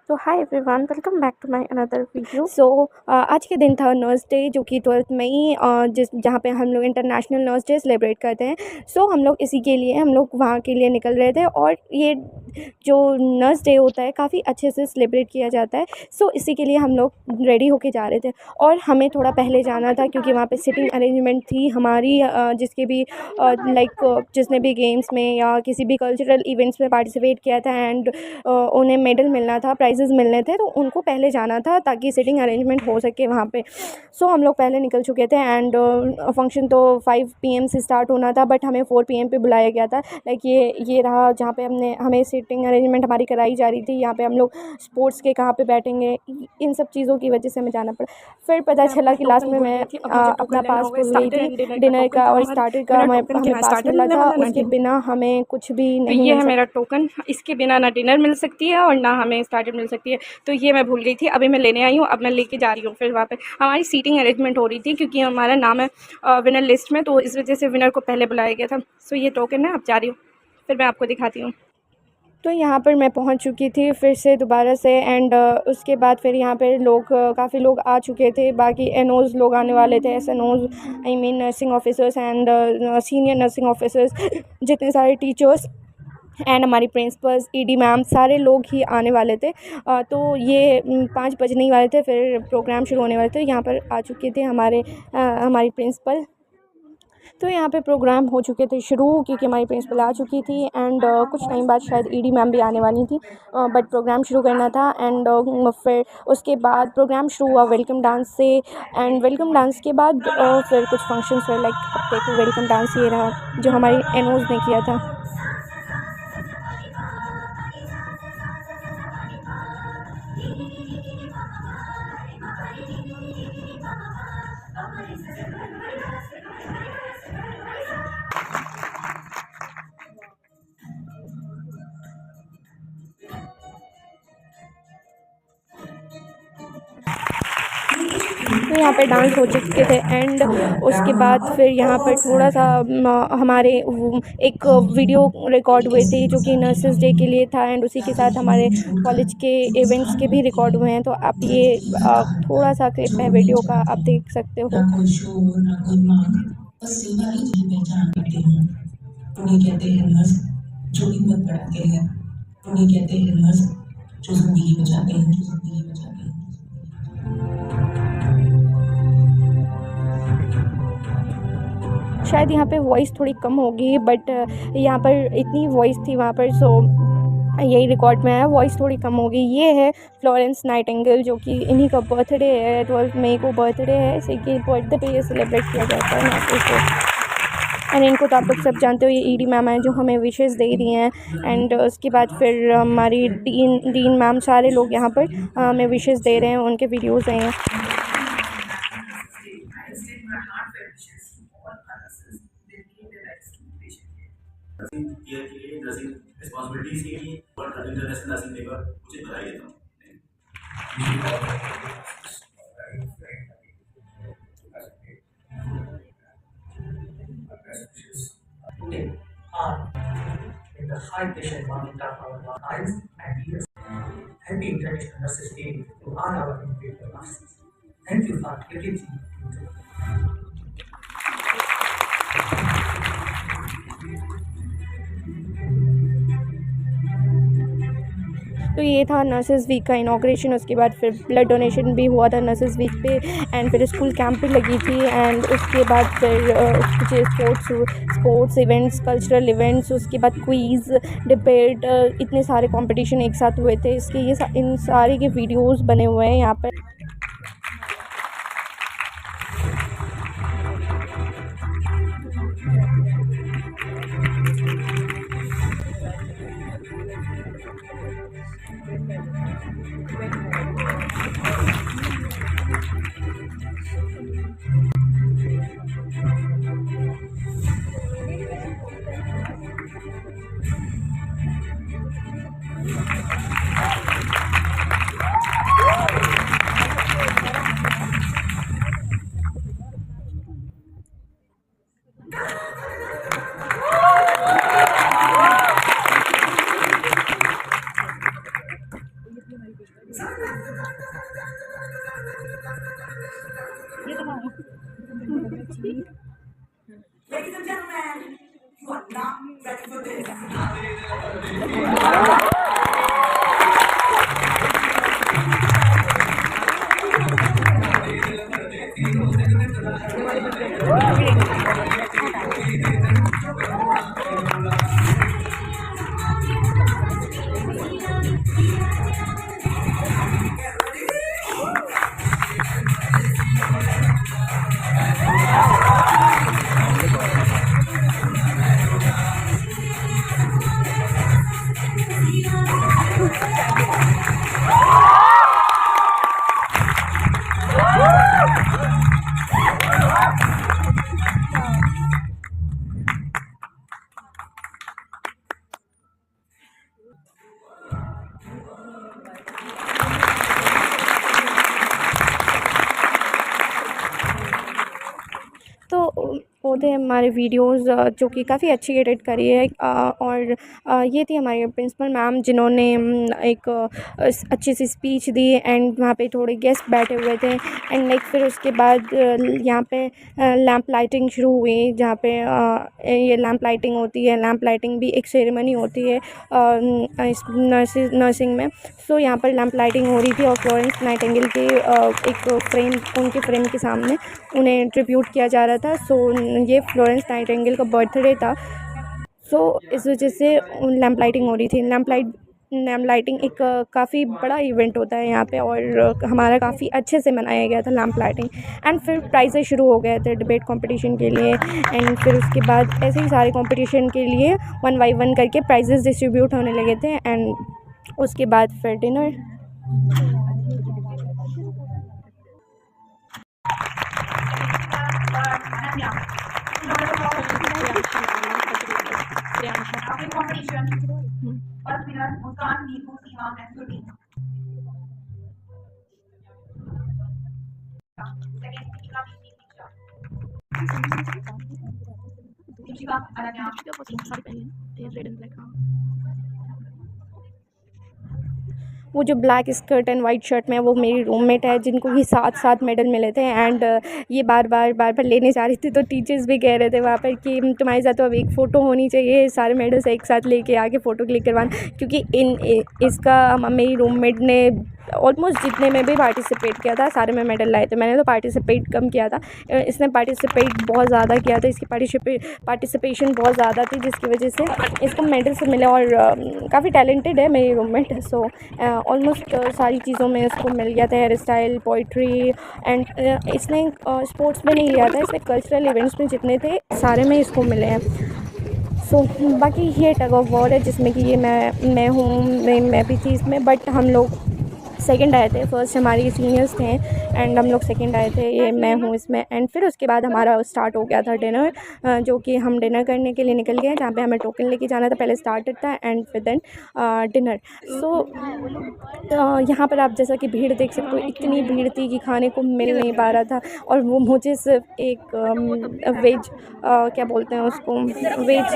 तो hi everyone, welcome back to my another video. आज के दिन था नर्स डे, जो कि 12 मई जहाँ पे हम लोग इंटरनेशनल नर्स डे सेलिब्रेट करते हैं। हम लोग इसी के लिए हम लोग वहाँ के लिए निकल रहे थे, और ये जो नर्स डे होता है काफ़ी अच्छे से सेलिब्रेट किया जाता है। इसी के लिए हम लोग रेडी होके जा रहे थे, और हमें थोड़ा पहले जाना था क्योंकि वहाँ पे सिटिंग अरेंजमेंट थी हमारी। जिसके भी जिसने भी गेम्स में या किसी भी कल्चरल इवेंट्स में पार्टिसिपेट किया था एंड उन्हें मेडल मिलना था, प्राइजेज़ मिलने थे, तो उनको पहले जाना था ताकि सीटिंग अरेंजमेंट हो सके वहाँ पे। हम लोग पहले निकल चुके थे, एंड फंक्शन तो 5 PM से स्टार्ट होना था, बट हमें 4 PM पे बुलाया गया था। ये रहा जहाँ पे हमें सीटिंग अरेंजमेंट हमारी कराई जा रही थी। यहाँ पे हम लोग स्पोर्ट्स के कहाँ पे बैठेंगे, इन सब चीज़ों की वजह से हमें जाना पड़ा। फिर पता चला कि लास्ट में मैं अपना पास भूल गई थी डिनर का और स्टार्टर का। हमें पास मिला था, उसके बिना हमें कुछ भी तो नहीं ये मिल है मेरा टोकन। इसके बिना ना डिनर मिल सकती है और ना हमें स्टार्टर मिल सकती है। तो ये मैं भूल गई थी, अभी मैं लेने आई हूँ, अब मैं लेके जा रही हूँ। फिर वहाँ पे हमारी सीटिंग अरेंजमेंट हो रही थी क्योंकि हमारा नाम है विनर लिस्ट में, तो इस वजह से विनर को पहले बुलाया गया था। ये टोकन है, अब जा रही हूँ, फिर मैं आपको दिखाती हूँ। तो यहाँ पर मैं पहुँच चुकी थी फिर से दोबारा से, एंड उसके बाद फिर यहाँ पर काफ़ी लोग आ चुके थे। बाकी एनओज़ लोग आने वाले थे, SNOs, I mean nursing officers and senior nursing officers, जितने सारे टीचर्स एंड हमारी प्रिंसिपल्स, ईडी मैम, सारे लोग ही आने वाले थे। तो ये 5 बजने ही वाले थे, फिर प्रोग्राम शुरू होने वाले थे। यहाँ पर आ चुके थे हमारी प्रिंसिपल। तो यहाँ पे प्रोग्राम हो चुके थे शुरू, क्योंकि हमारी प्रिंसिपल आ चुकी थी, एंड कुछ टाइम बाद शायद ईडी मैम भी आने वाली थी, बट प्रोग्राम शुरू करना था। एंड फिर उसके बाद प्रोग्राम शुरू हुआ वेलकम डांस से, एंड वेलकम डांस के बाद फिर कुछ फंक्शंस हुए। लाइक अब देखो, वेलकम डांस ये रहा जो हमारी एनओज ने किया था। तो यहाँ पे डांस हो चुके थे, एंड उसके बाद फिर यहाँ पर थोड़ा सा हमारे एक वीडियो रिकॉर्ड हुए थे जो कि नर्सेस डे के लिए था, एंड उसी के साथ हमारे कॉलेज के इवेंट्स के भी रिकॉर्ड हुए हैं। तो आप ये थोड़ा सा क्लिप है वीडियो का, आप देख सकते हो। उन्हें कहते हैं नर्स जो हिम्मत बढ़ाते हैं, उन्हें कहते हैं नर्स जो जिंदगी बचाते हैं, जो जिंदगी बचाते हैं। शायद यहाँ पे वॉइस थोड़ी कम होगी, बट यहाँ पर इतनी वॉइस थी वहाँ पर, यही रिकॉर्ड में है। वॉइस थोड़ी कम होगी। ये है फ्लोरेंस नाइटिंगेल, जो कि इन्हीं का बर्थडे है, 12 मई को बर्थडे है। इसी के बर्थडे पे ये सेलिब्रेट किया जाता है यहाँ पे। एंड इनको तो आप लोग सब जानते हो, ये ईडी मैम है जो हमें विशेस दे रही हैं। एंड उसके बाद फिर हमारी डीन मैम, सारे लोग यहाँ पर हमें विशेस दे रहे हैं, उनके वीडियोज़ हैं। रिस्पांसिबिलिटीज के लिए और इंटरनेशनल नर्सिंग डे पर मुझे बधाई देता हूँ। Today are in the high pressure environment of our lives and years. Happy International Nurses Day to all our individual nurses. Thank you for everything you do. तो ये था नर्सेस वीक का inauguration. उसके बाद फिर ब्लड डोनेशन भी हुआ था नर्सेस वीक पे, एंड फिर स्कूल कैंप भी लगी थी, एंड उसके बाद फिर कुछ स्पोर्ट्स इवेंट्स, कल्चरल इवेंट्स, उसके बाद क्विज़, डिबेट, इतने सारे कंपटीशन एक साथ हुए थे। इन सारे के वीडियोज़ बने हुए हैं यहाँ पर। Ladies and gentlemen, you are not ready for this. तो वो थे हमारे वीडियोस जो कि काफ़ी अच्छी एडिट करी है और ये थी हमारी प्रिंसिपल मैम जिन्होंने एक अच्छी सी स्पीच दी एंड वहाँ पे थोड़े गेस्ट बैठे हुए थे एंड लाइक फिर उसके बाद यहाँ पे लैंप लाइटिंग शुरू हुई जहाँ पे ये लैंप लाइटिंग होती है। लैंप लाइटिंग भी एक सेरेमनी होती है इस नर्सिंग में। सो यहाँ पर लैंप लाइटिंग हो रही थी और फ्लोरेंस नाइटिंगेल के एक फ्रेम, उनके फ्रेम के सामने उन्हें ट्रिब्यूट किया जा रहा था। सो ये फ्लोरेंस नाइटिंगेल का बर्थडे था। सो इस वजह से लैंप लाइटिंग हो रही थी। लैंप लाइटिंग एक काफ़ी बड़ा इवेंट होता है यहाँ पे और हमारा काफ़ी अच्छे से मनाया गया था लैंप लाइटिंग। एंड फिर प्राइजेस शुरू हो गए थे डिबेट कंपटीशन के लिए एंड फिर उसके बाद ऐसे ही सारे कंपटीशन के लिए 1 बाय 1 करके प्राइजेस डिस्ट्रीब्यूट होने लगे थे एंड उसके बाद फिर dinner. First winner, Muskan, Neetu, Seema, and Surbhi. Second, Deepika, Deepika, Ananya. वो जो black skirt and white shirt में वो मेरी रूममेट है जिनको कि 7 मेडल मिले थे एंड ये बार बार लेने जा रही थी। तो टीचर्स भी कह रहे थे वहाँ पर कि तुम्हारे साथ तो अब एक फ़ोटो होनी चाहिए, सारे मेडल्स एक साथ लेके आके फ़ोटो क्लिक करवाना, क्योंकि इसका मेरी रूममेट ने ऑलमोस्ट जितने में भी पार्टिसिपेट किया था सारे में मेडल लाए थे। मैंने तो पार्टिसिपेट कम किया था, इसने पार्टिसिपेट बहुत ज़्यादा किया था। इसकी पार्टिसिपेशन बहुत ज़्यादा थी जिसकी वजह से इसको मेडल्स मिले और काफ़ी टैलेंटेड है मेरी रूममेट। सो ऑलमोस्ट सारी चीज़ों में इसको मिल गया था, हेयर स्टाइल, पोइट्री एंड इसने स्पोर्ट्स में नहीं लिया था, इसने कल्चरल इवेंट्स में जितने थे सारे में इसको मिले हैं। सो बाकी ये टग ऑफ वॉर है जिसमें कि ये मैं हूँ, मैं भी थी इसमें, बट हम लोग सेकंड आए थे। फर्स्ट हमारे सीनियर्स थे एंड हम लोग सेकंड आए थे, ये मैं हूँ इसमें। एंड फिर उसके बाद हमारा स्टार्ट हो गया था डिनर, जो कि हम डिनर करने के लिए निकल गए जहाँ पे हमें टोकन लेके जाना था। पहले स्टार्टर था एंड फिर देन डिनर। सो यहाँ पर आप जैसा कि भीड़ देख सकते हो, इतनी भीड़ थी कि खाने को मिल नहीं पा रहा था और वो मुझे सिर्फ एक वेज क्या बोलते हैं उसको, वेज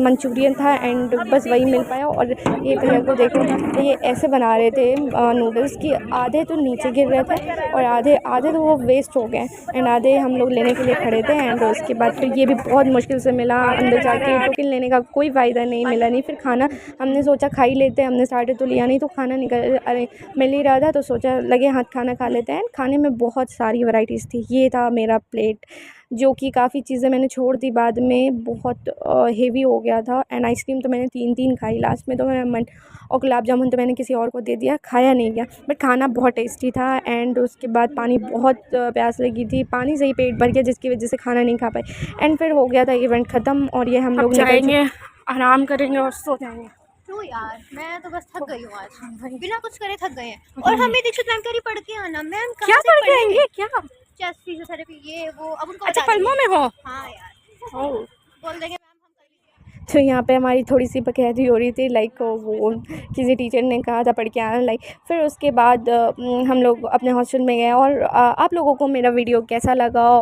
मंचूरियन था एंड बस वही मिल पाया। और ये भैया को देखो, ये ऐसे बना रहे थे नूडल्स की, आधे तो नीचे गिर रहे थे और आधे तो वो वेस्ट हो गए एंड आधे हम लोग लेने के लिए खड़े थे। एंड उसके बाद फिर ये भी बहुत मुश्किल से मिला, अंदर जाके टोकन लेने का कोई फ़ायदा नहीं मिला। नहीं फिर खाना हमने सोचा खा ही लेते हैं, हमने स्टार्टर तो लिया नहीं, तो खाना मिल ही रहा था तो सोचा लगे हाथ खाना खा लेते हैं। खाने में बहुत सारी वैरायटीज़ थी। ये था मेरा प्लेट, जो कि काफ़ी चीज़ें मैंने छोड़ दी बाद में, बहुत हेवी हो गया था। एंड आइसक्रीम तो मैंने 3 खाई लास्ट में, तो मैं और गुलाब जामुन तो मैंने किसी और को दे दिया, खाया नहीं गया, बट खाना बहुत टेस्टी था। एंड उसके बाद पानी, बहुत प्यास लगी थी, पानी से ही पेट भर गया जिसकी वजह से खाना नहीं खा पाए। एंड फिर हो गया था इवेंट ख़त्म और ये हम लोग जाएंगे, आराम करेंगे और सो जाएंगे। तो यार मैं तो बस थक गई हूँ आज, बिना कुछ करे थक गए हैं। और हमें दीक्षित मैम कह रही पढ़ के आना, मैम क्या पढ़ के आएंगे? क्या चेस्ट फिजियोथेरेपी ये वो, अब उनको अच्छा फिल्मों में हो? हाँ यार, बोल देंगे मैम हम कर लीजिए। तो यहाँ पे हमारी थोड़ी सी बकैती हो रही थी, लाइक वो किसी टीचर ने कहा था पढ़ के आना, लाइक। फिर उसके बाद हम लोग अपने हॉस्टल में गए। और आप लोगों को मेरा वीडियो कैसा लगा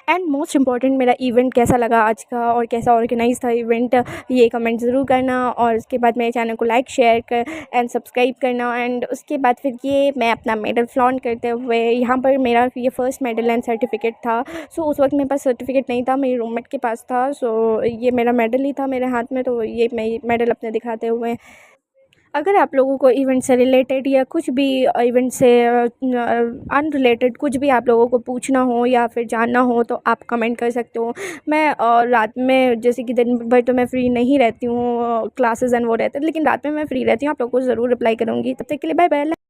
एंड मोस्ट इम्पॉर्टेंट मेरा इवेंट कैसा लगा आज का और कैसा ऑर्गेनाइज था इवेंट, ये कमेंट ज़रूर करना। और उसके बाद मेरे चैनल को लाइक शेयर कर एंड सब्सक्राइब करना। एंड उसके बाद फिर ये मैं अपना मेडल फ्लॉन्ट करते हुए, यहाँ पर मेरा ये फ़र्स्ट मेडल एंड सर्टिफिकेट था। सो उस वक्त मेरे पास सर्टिफिकेट नहीं था, मेरी रूममेट के पास था। सो ये मेरा मेडल ही था मेरे हाथ में, तो ये मैं मेडल अपने दिखाते हुए। अगर आप लोगों को इवेंट से रिलेटेड या कुछ भी इवेंट से अनरिलेटेड कुछ भी आप लोगों को पूछना हो या फिर जानना हो तो आप कमेंट कर सकते हो। मैं रात में, जैसे कि दिन भर तो मैं फ्री नहीं रहती हूँ, क्लासेस एंड वो रहते हैं, लेकिन रात में मैं फ्री रहती हूँ, आप लोगों को ज़रूर रिप्लाई करूँगी। तब तक के लिए बाय बाय।